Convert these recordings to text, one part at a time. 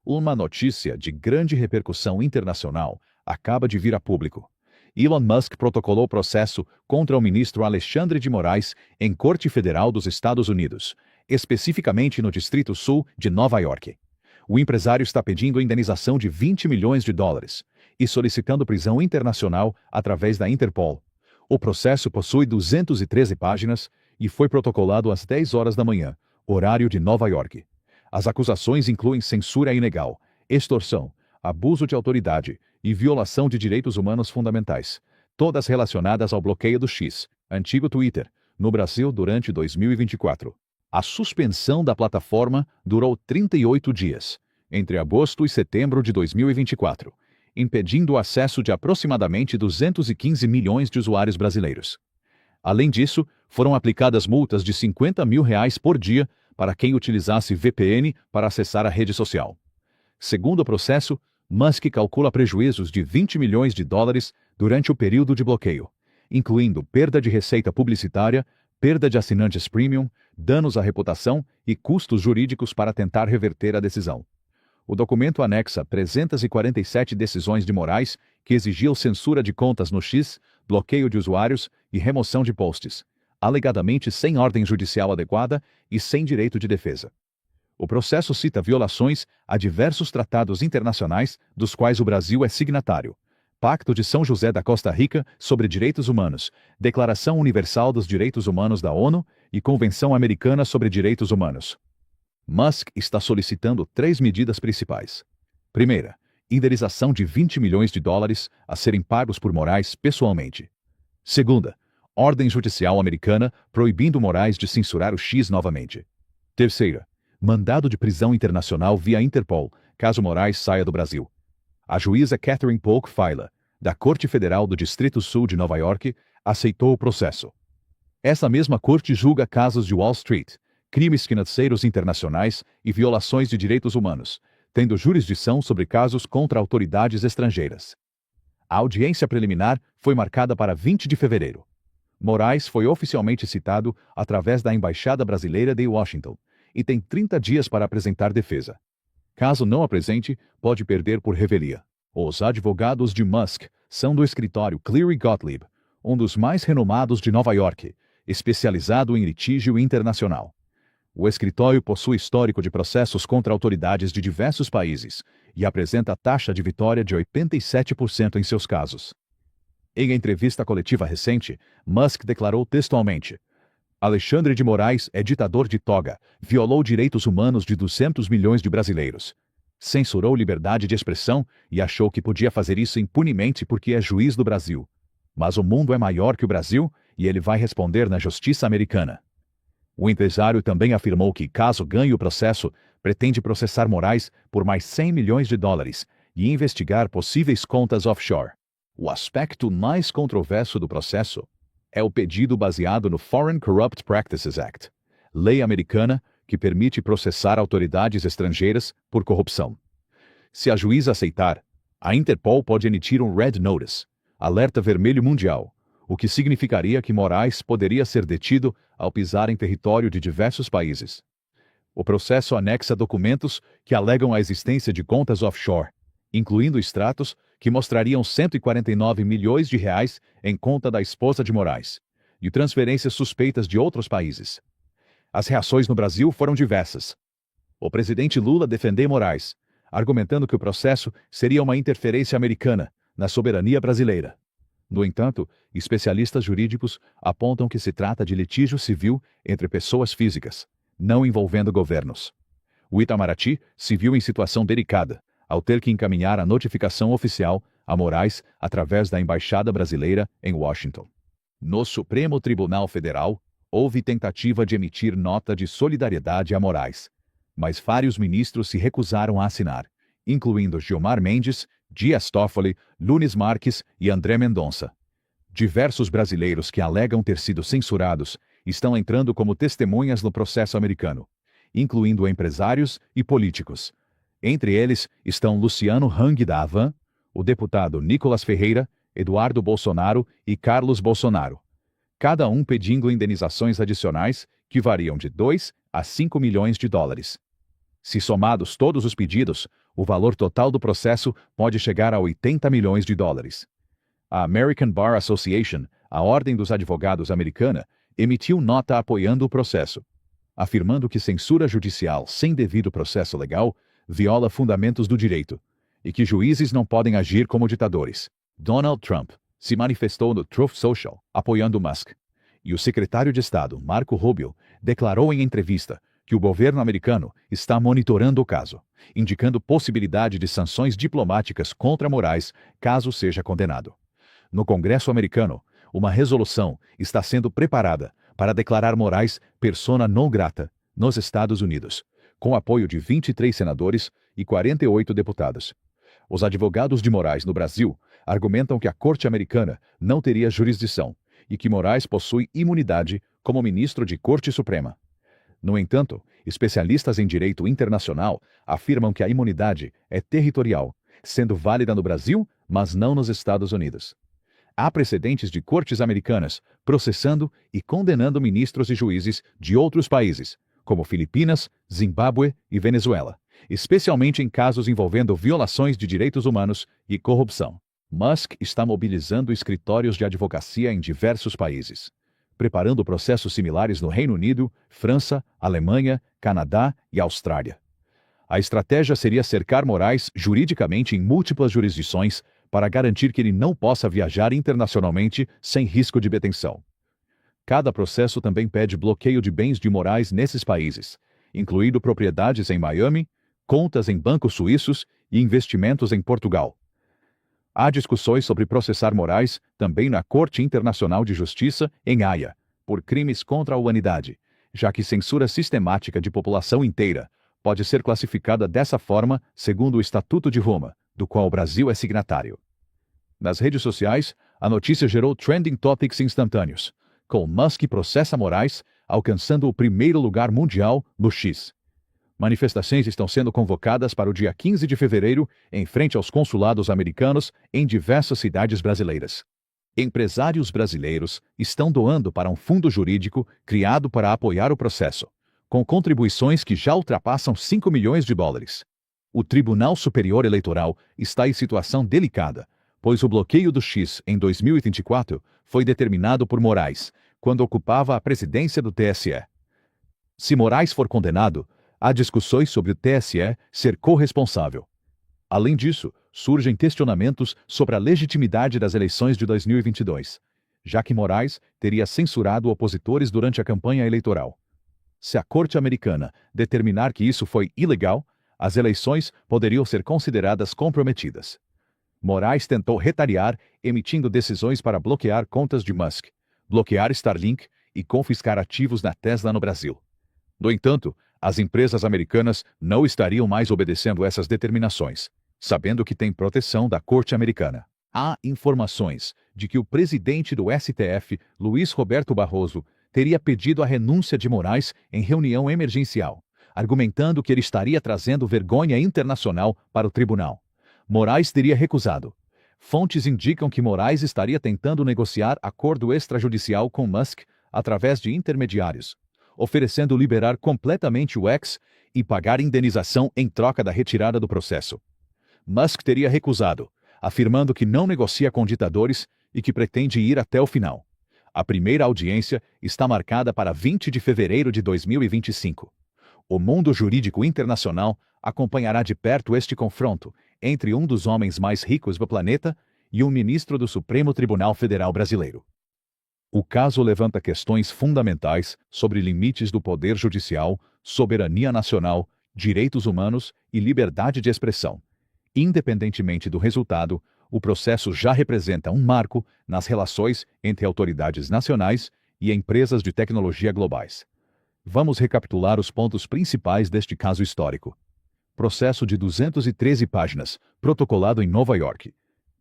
Uma notícia de grande repercussão internacional acaba de vir a público. Elon Musk protocolou processo contra o ministro Alexandre de Moraes em Corte Federal dos Estados Unidos, especificamente no Distrito Sul de Nova York. O empresário está pedindo indenização de 20 milhões de dólares e solicitando prisão internacional através da Interpol. O processo possui 213 páginas e foi protocolado às 10 horas da manhã, horário de Nova York. As acusações incluem censura ilegal, extorsão, abuso de autoridade e violação de direitos humanos fundamentais, todas relacionadas ao bloqueio do X, antigo Twitter, no Brasil durante 2024. A suspensão da plataforma durou 38 dias, entre agosto e setembro de 2024, impedindo o acesso de aproximadamente 215 milhões de usuários brasileiros. Além disso, foram aplicadas multas de R$ 50 mil por dia para quem utilizasse VPN para acessar a rede social. Segundo o processo, Musk calcula prejuízos de 20 milhões de dólares durante o período de bloqueio, incluindo perda de receita publicitária, perda de assinantes premium, danos à reputação e custos jurídicos para tentar reverter a decisão. O documento anexa 347 decisões de Moraes que exigiam censura de contas no X, bloqueio de usuários e remoção de posts, alegadamente sem ordem judicial adequada e sem direito de defesa. O processo cita violações a diversos tratados internacionais dos quais o Brasil é signatário: Pacto de São José da Costa Rica sobre Direitos Humanos, Declaração Universal dos Direitos Humanos da ONU e Convenção Americana sobre Direitos Humanos. Musk está solicitando 3 medidas principais. Primeira, indenização de 20 milhões de dólares a serem pagos por Moraes pessoalmente. Segunda, ordem judicial americana proibindo Moraes de censurar o X novamente. Terceira, mandado de prisão internacional via Interpol, caso Moraes saia do Brasil. A juíza Catherine Polk Feiler, da Corte Federal do Distrito Sul de Nova York, aceitou o processo. Essa mesma corte julga casos de Wall Street, crimes financeiros internacionais e violações de direitos humanos, tendo jurisdição sobre casos contra autoridades estrangeiras. A audiência preliminar foi marcada para 20 de fevereiro. Moraes foi oficialmente citado através da Embaixada Brasileira de Washington e tem 30 dias para apresentar defesa. Caso não apresente, pode perder por revelia. Os advogados de Musk são do escritório Cleary Gottlieb, um dos mais renomados de Nova York, especializado em litígio internacional. O escritório possui histórico de processos contra autoridades de diversos países e apresenta taxa de vitória de 87% em seus casos. Em entrevista coletiva recente, Musk declarou textualmente: Alexandre de Moraes é ditador de toga, violou direitos humanos de 200 milhões de brasileiros. Censurou liberdade de expressão e achou que podia fazer isso impunemente porque é juiz do Brasil. Mas o mundo é maior que o Brasil e ele vai responder na justiça americana. O empresário também afirmou que, caso ganhe o processo, pretende processar Moraes por mais 100 milhões de dólares e investigar possíveis contas offshore. O aspecto mais controverso do processo é o pedido baseado no Foreign Corrupt Practices Act, lei americana que permite processar autoridades estrangeiras por corrupção. Se a juíza aceitar, a Interpol pode emitir um Red Notice, alerta vermelho mundial, o que significaria que Moraes poderia ser detido ao pisar em território de diversos países. O processo anexa documentos que alegam a existência de contas offshore, incluindo extratos que mostrariam 149 milhões de reais em conta da esposa de Moraes, e transferências suspeitas de outros países. As reações no Brasil foram diversas. O presidente Lula defendeu Moraes, argumentando que o processo seria uma interferência americana na soberania brasileira. No entanto, especialistas jurídicos apontam que se trata de litígio civil entre pessoas físicas, não envolvendo governos. O Itamaraty se viu em situação delicada, ao ter que encaminhar a notificação oficial a Moraes através da Embaixada Brasileira em Washington. No Supremo Tribunal Federal, houve tentativa de emitir nota de solidariedade a Moraes, mas vários ministros se recusaram a assinar, incluindo Gilmar Mendes, Dias Toffoli, Nunes Marques e André Mendonça. Diversos brasileiros que alegam ter sido censurados estão entrando como testemunhas no processo americano, incluindo empresários e políticos. Entre eles estão Luciano Hang da Havan, o deputado Nicolas Ferreira, Eduardo Bolsonaro e Carlos Bolsonaro, cada um pedindo indenizações adicionais que variam de 2 a 5 milhões de dólares. Se somados todos os pedidos, o valor total do processo pode chegar a 80 milhões de dólares. A American Bar Association, a Ordem dos Advogados americana, emitiu nota apoiando o processo, afirmando que censura judicial sem devido processo legal viola fundamentos do direito e que juízes não podem agir como ditadores. Donald Trump se manifestou no Truth Social, apoiando Musk, e o secretário de Estado, Marco Rubio, declarou em entrevista que o governo americano está monitorando o caso, indicando possibilidade de sanções diplomáticas contra Moraes caso seja condenado. No Congresso americano, uma resolução está sendo preparada para declarar Moraes persona non grata nos Estados Unidos, com apoio de 23 senadores e 48 deputados. Os advogados de Moraes no Brasil argumentam que a Corte Americana não teria jurisdição e que Moraes possui imunidade como ministro de Corte Suprema. No entanto, especialistas em direito internacional afirmam que a imunidade é territorial, sendo válida no Brasil, mas não nos Estados Unidos. Há precedentes de cortes americanas processando e condenando ministros e juízes de outros países, como Filipinas, Zimbábue e Venezuela, especialmente em casos envolvendo violações de direitos humanos e corrupção. Musk está mobilizando escritórios de advocacia em diversos países, preparando processos similares no Reino Unido, França, Alemanha, Canadá e Austrália. A estratégia seria cercar Moraes juridicamente em múltiplas jurisdições para garantir que ele não possa viajar internacionalmente sem risco de detenção. Cada processo também pede bloqueio de bens de Moraes nesses países, incluindo propriedades em Miami, contas em bancos suíços e investimentos em Portugal. Há discussões sobre processar Moraes também na Corte Internacional de Justiça, em Haia, por crimes contra a humanidade, já que censura sistemática de população inteira pode ser classificada dessa forma segundo o Estatuto de Roma, do qual o Brasil é signatário. Nas redes sociais, a notícia gerou trending topics instantâneos, com Musk processa Moraes, alcançando o primeiro lugar mundial no X. Manifestações estão sendo convocadas para o dia 15 de fevereiro em frente aos consulados americanos em diversas cidades brasileiras. Empresários brasileiros estão doando para um fundo jurídico criado para apoiar o processo, com contribuições que já ultrapassam 5 milhões de dólares. O Tribunal Superior Eleitoral está em situação delicada, pois o bloqueio do X em 2024 foi determinado por Moraes, quando ocupava a presidência do TSE. Se Moraes for condenado, há discussões sobre o TSE ser corresponsável. Além disso, surgem questionamentos sobre a legitimidade das eleições de 2022, já que Moraes teria censurado opositores durante a campanha eleitoral. Se a Corte Americana determinar que isso foi ilegal, as eleições poderiam ser consideradas comprometidas. Moraes tentou retaliar, emitindo decisões para bloquear contas de Musk, bloquear Starlink e confiscar ativos na Tesla no Brasil. No entanto, as empresas americanas não estariam mais obedecendo essas determinações, sabendo que têm proteção da Corte Americana. Há informações de que o presidente do STF, Luiz Roberto Barroso, teria pedido a renúncia de Moraes em reunião emergencial, argumentando que ele estaria trazendo vergonha internacional para o tribunal. Moraes teria recusado. Fontes indicam que Moraes estaria tentando negociar acordo extrajudicial com Musk através de intermediários, oferecendo liberar completamente o X e pagar indenização em troca da retirada do processo. Musk teria recusado, afirmando que não negocia com ditadores e que pretende ir até o final. A primeira audiência está marcada para 20 de fevereiro de 2025. O mundo jurídico internacional acompanhará de perto este confronto entre um dos homens mais ricos do planeta e um ministro do Supremo Tribunal Federal brasileiro. O caso levanta questões fundamentais sobre limites do poder judicial, soberania nacional, direitos humanos e liberdade de expressão. Independentemente do resultado, o processo já representa um marco nas relações entre autoridades nacionais e empresas de tecnologia globais. Vamos recapitular os pontos principais deste caso histórico. Processo de 213 páginas, protocolado em Nova York.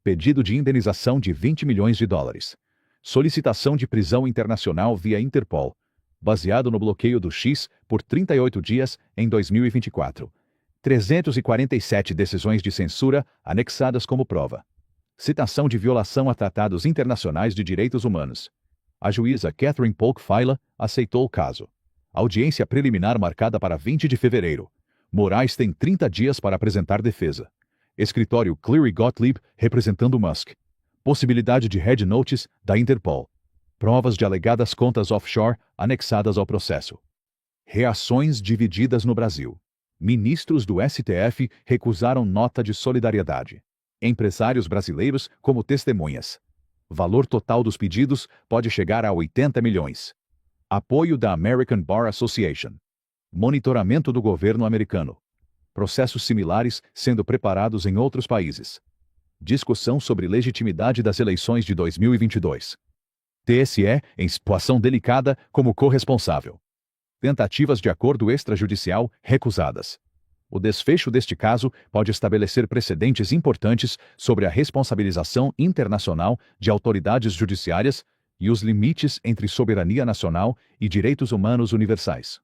Pedido de indenização de 20 milhões de dólares. Solicitação de prisão internacional via Interpol, baseado no bloqueio do X por 38 dias em 2024. 347 decisões de censura anexadas como prova. Citação de violação a tratados internacionais de direitos humanos. A juíza Catherine Polk Failla aceitou o caso. Audiência preliminar marcada para 20 de fevereiro. Moraes tem 30 dias para apresentar defesa. Escritório Cleary Gottlieb representando Musk. Possibilidade de head notice da Interpol. Provas de alegadas contas offshore anexadas ao processo. Reações divididas no Brasil. Ministros do STF recusaram nota de solidariedade. Empresários brasileiros como testemunhas. Valor total dos pedidos pode chegar a 80 milhões. Apoio da American Bar Association. Monitoramento do governo americano. Processos similares sendo preparados em outros países. Discussão sobre legitimidade das eleições de 2022. TSE em situação delicada como corresponsável. Tentativas de acordo extrajudicial recusadas. O desfecho deste caso pode estabelecer precedentes importantes sobre a responsabilização internacional de autoridades judiciárias e os limites entre soberania nacional e direitos humanos universais.